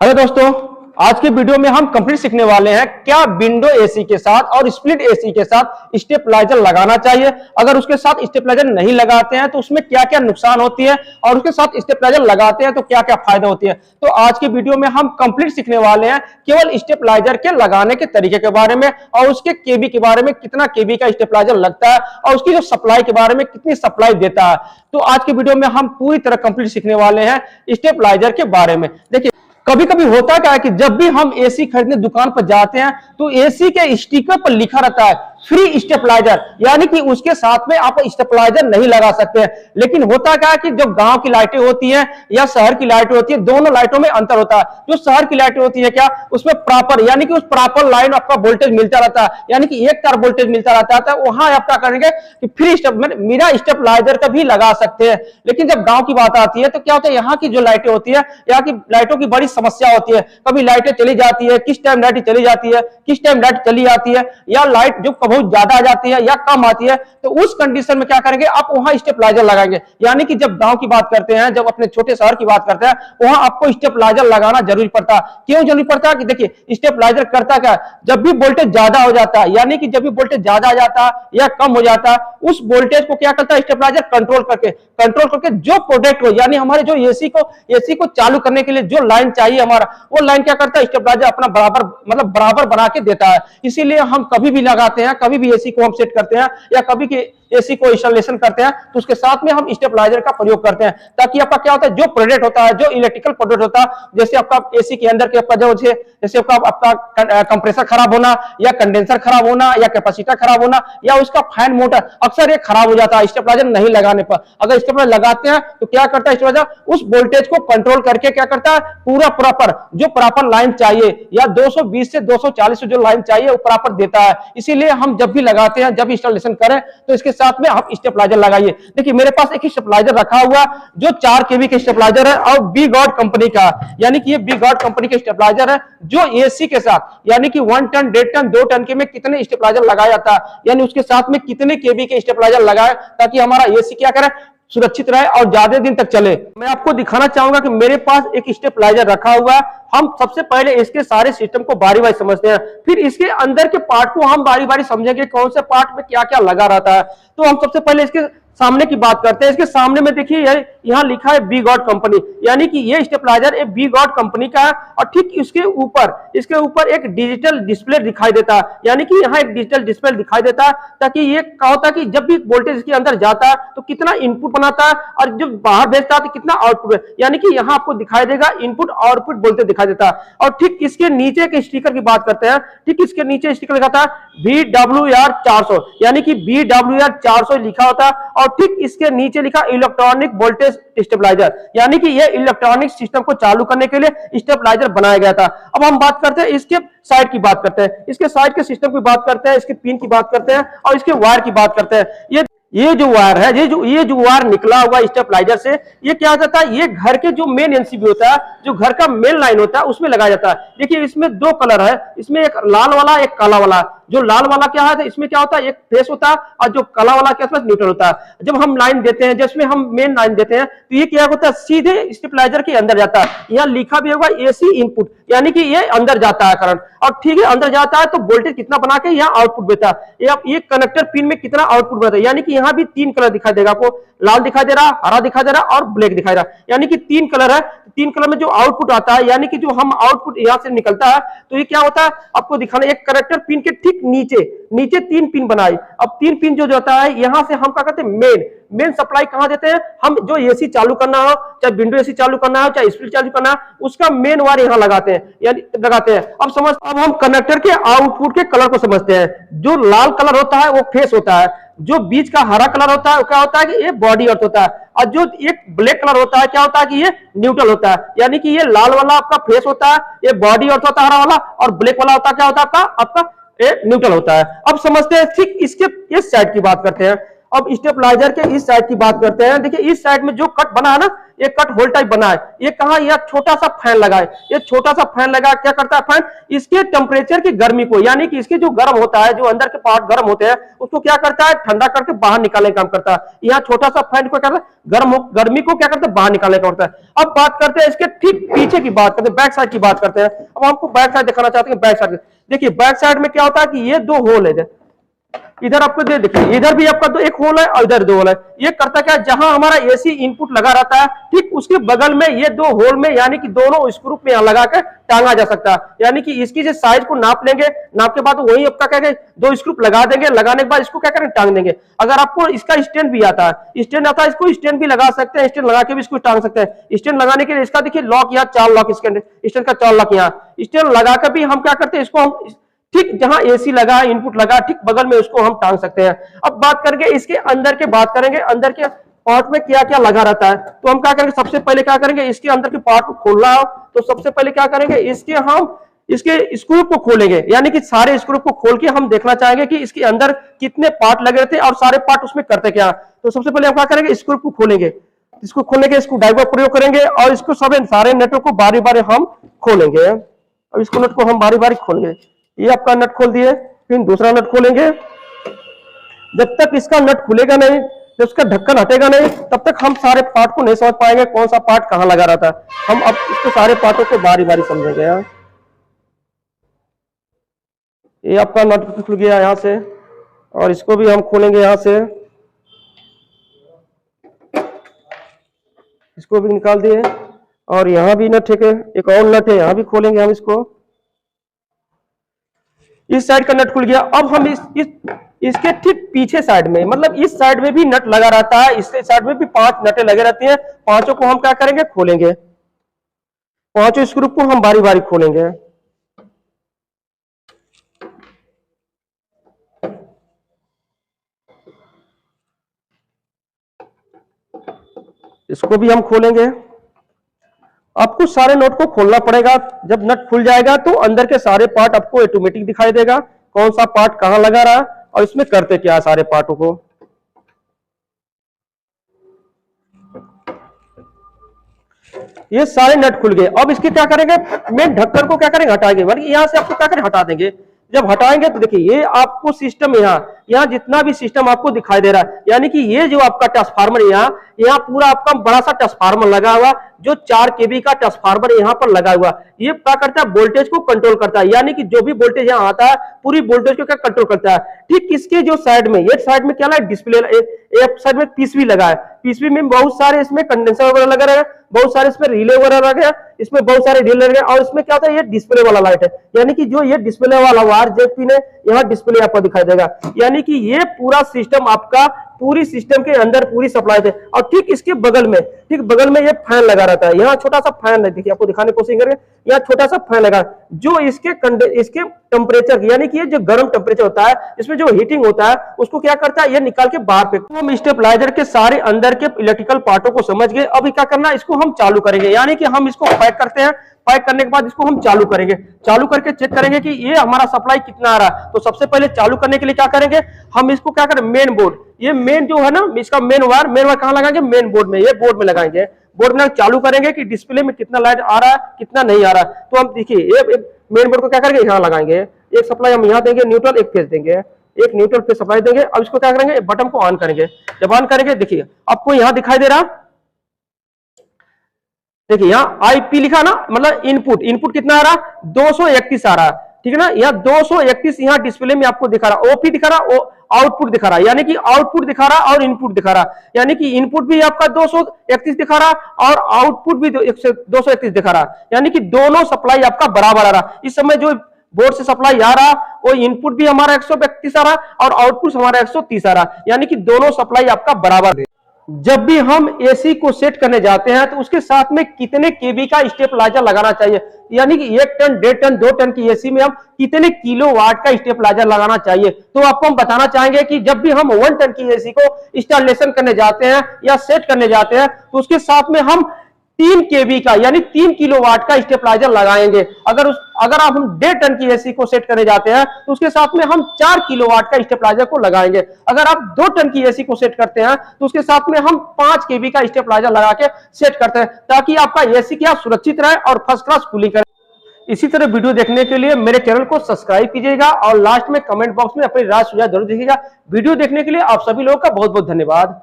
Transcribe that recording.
Hello दोस्तों, आज के वीडियो में हम कंप्लीट सीखने वाले हैं क्या विंडो एसी के साथ और स्प्लिट एसी के साथ स्टेबलाइजर लगाना चाहिए। अगर उसके साथ स्टेबलाइजर नहीं लगाते हैं तो उसमें क्या क्या नुकसान होती है और उसके साथ स्टेबलाइजर लगाते हैं तो क्या क्या फायदा होती है। तो आज की वीडियो में हम कंप्लीट सीखने वाले हैं केवल स्टेबलाइजर के लगाने के तरीके के बारे में और उसके केबी के बारे में, कितना केबी का स्टेबलाइजर लगता है और उसकी जो सप्लाई के बारे में, कितनी सप्लाई देता है। तो आज की वीडियो में हम पूरी तरह कंप्लीट सीखने वाले हैं स्टेबलाइजर के बारे में। देखिए, कभी कभी होता क्या है कि जब भी हम एसी खरीदने दुकान पर जाते हैं तो एसी के स्टिकर पर लिखा रहता है फ्री स्टेबलाइजर, यानी कि उसके साथ में आप स्टेबलाइजर नहीं लगा सकते हैं। लेकिन होता क्या है कि जो गांव की लाइटें होती हैं या शहर की लाइटें होती है, दोनों लाइटों में अंतर होता है। जो शहर की लाइटें होती है क्या, उसमें प्रॉपर यानी कि उस प्रॉपर लाइन आपका वोल्टेज मिलता रहता है, यानी कि एक तार वोल्टेज मिलता रहता है। वहां आप क्या करेंगे कि फ्री मेरा स्टेबलाइजर का भी लगा सकते हैं। लेकिन जब गांव की बात आती है तो क्या होता है, यहाँ की जो लाइटें होती है, यहाँ की लाइटों की बड़ी समस्या होती है। कभी लाइटें चली जाती है, किस टाइम लाइट चली जाती है, किस टाइम लाइट चली जाती है, या लाइट जो बहुत ज्यादा आ जाती है या कम आती है। तो उस कंडीशन में क्या करेंगे, आप वहां स्टेबलाइजर लगाएंगे। यानी कि जब गांव की बात करते हैं, जब अपने छोटे शहर की बात करते हैं, वहां आपको स्टेबलाइजर लगाना जरूरी पड़ता है। क्यों जरूरी पड़ता है कि देखिए, स्टेबलाइजर करता क्या है, जब भी वोल्टेज ज्यादा हो जाता है, यानी कि जब भी वोल्टेज ज्यादा आ जाता है या कम हो जाता है, उस वोल्टेज को क्या करता है स्टेबलाइजर कंट्रोल करके जो प्रोडक्ट हो, यानी हमारे जो एसी को चालू करने के लिए जो लाइन चाहिए हमारा, वो लाइन क्या करता है स्टेबलाइजर अपना बराबर बना के देता है। इसीलिए हम कभी भी लगाते हैं, कभी भी एसी को हम सेट करते हैं या कभी के एसी को इंस्टॉलेशन करते हैं तो उसके साथ में हम स्टेबलाइजर का प्रयोग करते हैं, ताकि आपका क्या होता है, जो प्रोडक्ट होता है, जो इलेक्ट्रिकल प्रोडक्ट होता है, जैसे आपका एसी के अंदर के आपका जो जैसे आपका कंप्रेसर खराब होना या कंडेंसर खराब होना या कैपेसिटर खराब होना या उसका फैन मोटर, अक्सर ये खराब हो जाता है स्टेबलाइजर नहीं लगाने पर। अगर स्टेबलाइजर लगाते हैं तो क्या करता है स्टेबलाइजर उस वोल्टेज को कंट्रोल करके क्या करता है, पूरा प्रॉपर जो प्रॉपर लाइन चाहिए या 220 से 240 जो लाइन चाहिए वो प्रॉपर देता है। इसीलिए हम जब भी लगाते हैं, जब इंस्टॉलेशन करें तो इसके साथ में आप स्टेबलाइजर लगाइए। देखिए, मेरे पास एक स्टेबलाइजर रखा हुआ जो 4 केवी का स्टेबलाइजर है और बी गॉड कंपनी का, यानी कि ये बी गॉड कंपनी का स्टेबलाइजर है जो एसी के साथ, यानी कि 1 टन 1.5 टन 2 टन के में कितने स्टेबलाइजर लगाया जाता है, यानी उसके साथ में कितने केवी के स्टेबलाइजर लगाए ताकि हमारा एसी क्या करे, सुरक्षित रहे और ज्यादा दिन तक चले। मैं आपको दिखाना चाहूंगा कि मेरे पास एक स्टेबलाइजर रखा हुआ है। हम सबसे पहले इसके सारे सिस्टम को बारी बारी समझते हैं, फिर इसके अंदर के पार्ट को हम बारी बारी समझेंगे कौन से पार्ट में क्या क्या लगा रहता है। तो हम सबसे पहले इसके सामने की बात करते हैं। इसके सामने में देखिए यहाँ लिखा है बी गॉड कंपनी, यानी कि ये स्टेबलाइजर एक बी गॉड कंपनी का है। और ठीक इसके ऊपर एक डिजिटल डिस्प्ले दिखाई देता है, यानी कि यहाँ एक डिजिटल डिस्प्ले दिखाई देता है, ताकि ये क्या होता है कि जब भी वोल्टेज इसके अंदर जाता है तो कितना इनपुट बनाता है और जब बाहर भेजता है तो कितना आउटपुट, यानी कि यहाँ आपको दिखाई देगा इनपुट आउटपुट बोलते दिखाई देता है। और ठीक इसके नीचे के स्टिकर की बात करते हैं, ठीक इसके नीचे स्टिकर लिखा था VWR 400, यानी कि VWR 400 लिखा होता है। और ठीक इसके नीचे लिखा इलेक्ट्रॉनिक वोल्टेज स्टेबलाइजर, यानी कि ये इलेक्ट्रॉनिक सिस्टम को चालू करने के लिए स्टेबलाइजर बनाया गया था। अब हम बात करते हैं इसके साइड की बात करते हैं, इसके साइड के सिस्टम की बात करते हैं, इसके पिन की बात करते हैं और इसके वायर की बात करते हैं। ये जो वायर है, ये जो वायर निकला हुआ स्टेबलाइजर से, ये क्या जाता है, ये घर के जो मेन एनसीबी होता है, जो घर का मेन लाइन होता है उसमें लगाया जाता है। देखिए, इसमें 2 कलर है, इसमें एक लाल वाला एक काला वाला। जो लाल वाला क्या है तो इसमें क्या होता है, एक फेस होता है और जो काला वाला क्या है न्यूट्रल होता है। जब हम लाइन देते हैं, जिसमें हम मेन लाइन देते हैं, तो ये क्या होता है सीधे स्टेबलाइजर के अंदर जाता है। यहाँ लिखा भी होगा एसी इनपुट, यानी कि ये अंदर जाता है करंट। और ठीक है, अंदर जाता है तो वोल्टेज कितना बना के यहाँ आउटपुट देता है। ये कनेक्टर पिन में कितना आउटपुट बनता है, यानी कि यहाँ भी 3 कलर दिखाई देगा आपको, लाल दिखाई दे रहा, हरा दिखाई दे रहा और ब्लैक दिखाई दे रहा, यानी कि 3 कलर है। 3 कलर में जो आउटपुट आता है, यानी कि जो हम आउटपुट यहाँ से निकलता है, तो ये क्या होता है आपको दिखाना, एक कनेक्टर पिन के ठीक नीचे 3 पिन बनाई। अब 3 पिन जो होता है, यहां से हम क्या करते हैं, मेन सप्लाई कहां देते हैं, हम जो एसी चालू करना हो, चाहे विंडो एसी चालू करना हो, चाहे स्प्लिट चालू करना है, उसका मेन वायर यहां लगाते हैं, यानी लगाते हैं। अब हम कनेक्टर के आउटपुट के कलर को समझते हैं। जो लाल कलर होता है वो फेस होता है, जो बीच का हरा कलर होता है वो क्या होता है कि ये बॉडी अर्थ होता है, और जो एक ब्लैक कलर होता है क्या होता है कि ये न्यूट्रल होता है। यानी कि ये लाल वाला आपका फेस होता है, ये बॉडी अर्थ होता है हरा वाला, और ब्लैक वाला होता है क्या होता है आपका न्यूट्रल होता है। अब समझते हैं ठीक इसके इस साइड की बात करते हैं। अब स्टेबलाइजर के इस साइड की बात करते हैं। देखिए इस साइड में जो कट बना है ना, ये कट होल टाइप बना है, ये कहा, यह छोटा सा फैन लगा है। ये छोटा सा फैन लगा, क्या करता है फैन, इसके टेम्परेचर की गर्मी को, यानी कि इसके जो गर्म होता है, जो अंदर के पार्ट गर्म होते हैं, उसको क्या करता है, ठंडा करके बाहर निकालने का काम करता है। यहाँ छोटा सा फैन को क्या करता है, गर्मी को क्या करता है, बाहर निकालने का करता है। अब बात करते हैं इसके ठीक पीछे की बात करते हैं, बैक साइड की बात करते हैं। अब हमको बैक साइड दिखाना चाहते हैं। बैक साइड देखिए, बैक साइड में क्या होता है कि ये दो होल है, इधर आपको देखिए, इधर भी आपका तो एक होल है और इधर दो होल है। ये करता क्या, जहां हमारा एसी इनपुट लगा रहता है, ठीक उसके बगल में ये दो होल में, यानी कि दोनों स्क्रू में लगा कर टांगा जा सकता है। यानी कि इसकी जो साइज को नाप लेंगे, नाप के बाद वही आपका क्या दो स्क्रू लगा देंगे, लगाने के बाद इसको क्या करेंगे, टांग देंगे। अगर आपको इसका स्टैंड भी आता है, स्टैंड आता है, इसको स्टैंड भी लगा सकते हैं, स्टैंड लगा के भी इसको टांग सकते हैं। स्टैंड लगाने के लिए इसका देखिए लॉक, यहाँ 4 लॉक, स्टैंड का 4 लॉक, यहाँ स्टैंड लगाकर भी हम क्या करते हैं, इसको हम ठीक जहां एसी लगा, इनपुट लगा, ठीक बगल में उसको हम टांग सकते हैं। अब बात करेंगे इसके अंदर के, बात करेंगे अंदर के पार्ट में क्या क्या लगा रहता है। तो हम क्या करेंगे, सबसे पहले क्या करेंगे, इसके अंदर के पार्ट को खोलना हो तो सबसे पहले क्या करेंगे, इसके स्क्रू को खोलेंगे, यानी कि सारे स्क्रू को खोल के हम देखना चाहेंगे कि इसके अंदर कितने पार्ट लगे थे और सारे पार्ट उसमें करते क्या। तो सबसे पहले हम क्या करेंगे, स्क्रू को खोलेंगे, इसको खोलने के स्क्रू ड्राइवर प्रयोग करेंगे और इसको सारे नटों को बारी बारी हम खोलेंगे। अब इसको नट को हम बारी बारी खोलेंगे। ये आपका नट खोल दिए, फिर दूसरा नट खोलेंगे। जब तक इसका नट खुलेगा नहीं, जब उसका ढक्कन हटेगा नहीं, तब तक हम सारे पार्ट को नहीं समझ पाएंगे कौन सा पार्ट कहां लगा रहता है। हम अब इसके सारे पार्टों को बारी बारी समझेंगे। ये आपका नट खुल गया यहाँ से, और इसको भी हम खोलेंगे यहाँ से, इसको भी निकाल दिए, और यहाँ भी नट है, एक और नट है, यहाँ भी खोलेंगे हम इसको। इस साइड का नट खुल गया। अब हम इसके ठीक पीछे साइड में, मतलब इस साइड में भी नट लगा रहता है, इस साइड में भी 5 नटें लगे रहती हैं। पांचों को हम क्या करेंगे, खोलेंगे। पांचों स्क्रू को हम बारी बारी खोलेंगे। इसको भी हम खोलेंगे। आपको सारे नट को खोलना पड़ेगा। जब नट खुल जाएगा तो अंदर के सारे पार्ट आपको ऑटोमेटिक दिखाई देगा, कौन सा पार्ट कहां लगा रहा और इसमें करते क्या सारे पार्टों को। ये सारे नट खुल गए। अब इसके क्या करेंगे, मेन ढक्कन को क्या करेंगे, हटाएंगे। मतलब यहां से आपको क्या करें, हटा देंगे। जब हटाएंगे तो देखिए ये आपको सिस्टम यहाँ जितना भी सिस्टम आपको दिखाई दे रहा है, यानी कि ये जो आपका ट्रांसफार्मर यहाँ पूरा आपका बड़ा सा ट्रांसफार्मर लगा हुआ, जो 4 केवी का ट्रांसफार्मर यहाँ पर लगा हुआ। ये क्या करता है, वोल्टेज को कंट्रोल करता है, यानी कि जो भी वोल्टेज यहाँ आता है पूरी वोल्टेज को क्या कंट्रोल करता है। ठीक इसके जो साइड में, ये साइड में क्या लगा, डिस्प्ले, एक साइड में पीसीबी लगा है। पीसीबी में बहुत सारे इसमें कंडेंसर वगैरह लगा रहे, बहुत सारे इसमें रिले वगैरह लगे, इसमें बहुत सारे रिले लगे, और इसमें क्या होता है, ये डिस्प्ले वाला लाइट है, यानी कि जो ये डिस्प्ले वाला वायर जेपी ने यहाँ डिस्प्ले आपको दिखाई देगा। यानी कि ये पूरा सिस्टम आपका पूरी सिस्टम के अंदर पूरी सप्लाई है। और ठीक इसके बगल में, ठीक बगल में ये फैन लगा रहता है। यहाँ छोटा सा फैन है, देखिए आपको दिखाने की कोशिश करेंगे, यहाँ छोटा सा फैन लगा, जो इसके टेम्परेचर, यानी कि ये जो गर्म टेम्परेचर होता है, इसमें जो हीटिंग होता है, उसको क्या करता है, ये निकाल के बाहर फेंकता है। हम स्टेबलाइजर के सारे अंदर के इलेक्ट्रिकल पार्टों को समझ गए। अभी क्या करना है, इसको हम चालू करेंगे, यानी कि हम इसको पैक करते हैं। पैक करने के बाद इसको हम चालू करेंगे। चालू करके चेक करेंगे कि ये हमारा सप्लाई कितना आ रहा है। तो सबसे पहले चालू करने के लिए क्या करेंगे, हम इसको क्या करें, मेन बोर्ड, ये मेन जो है ना, इसका मेन वायर कहां लगाएंगे, मेन बोर्ड में, ये बोर्ड में लगाएंगे। बोर्ड में चालू करेंगे कि डिस्प्ले में कितना लाइट आ रहा है, कितना नहीं आ रहा है। तो हम देखिए ये मेन बोर्ड को क्या करेंगे, यहाँ लगाएंगे। एक सप्लाई हम यहाँ देंगे न्यूट्रल, एक फेज देंगे, एक न्यूट्रल फेज सप्लाई देंगे। अब इसको क्या करेंगे, बटन को ऑन करेंगे। जब ऑन करेंगे, देखिए आपको यहाँ दिखाई दे रहा, देखिए यहाँ आईपी लिखा ना, मतलब इनपुट कितना आ रहा, 231 आ रहा, ठीक है ना। यहाँ 231 यहाँ डिस्प्ले में आपको दिखा रहा, ओपी दिखा रहा, आउटपुट दिखा रहा, यानी कि आउटपुट दिखा रहा और इनपुट दिखा रहा, यानी कि इनपुट भी आपका 231 दिखा रहा और आउटपुट भी 231 दिखा रहा, यानी कि दोनों सप्लाई आपका बराबर आ रहा। इस समय जो बोर्ड से सप्लाई आ रहा, वो इनपुट भी हमारा 132 आ रहा और आउटपुट हमारा 130 आ रहा, यानी कि दोनों सप्लाई आपका बराबर है। जब भी हम एसी को सेट करने जाते हैं तो उसके साथ में कितने केवी का स्टेबलाइजर लगाना चाहिए, यानी कि 1 टन, 1.5 टन, 2 टन की एसी में हम कितने किलोवाट का स्टेबलाइजर लगाना चाहिए। तो आपको हम बताना चाहेंगे कि जब भी हम 1 टन की एसी को इंस्टॉलेशन करने जाते हैं या सेट करने जाते हैं, तो उसके साथ में हम 3 केवी का यानी 3 किलोवाट का स्टेबलाइजर लगाएंगे। अगर आप हम 1.5 टन की एसी को सेट करने जाते हैं तो उसके साथ में हम 4 किलोवाट का स्टेबलाइजर को लगाएंगे। अगर आप 2 टन की एसी को सेट करते हैं तो उसके साथ में हम 5 केवी का स्टेबलाइजर लगा के सेट करते हैं, ताकि आपका एसी क्या सुरक्षित रहे और फर्स्ट क्लास कूलिंग करे। इसी तरह वीडियो देखने के लिए मेरे चैनल को सब्सक्राइब कीजिएगा और लास्ट में कमेंट बॉक्स में अपनी राय सुझाव जरूर दीजिएगा। वीडियो देखने के लिए आप सभी लोगों का बहुत बहुत धन्यवाद।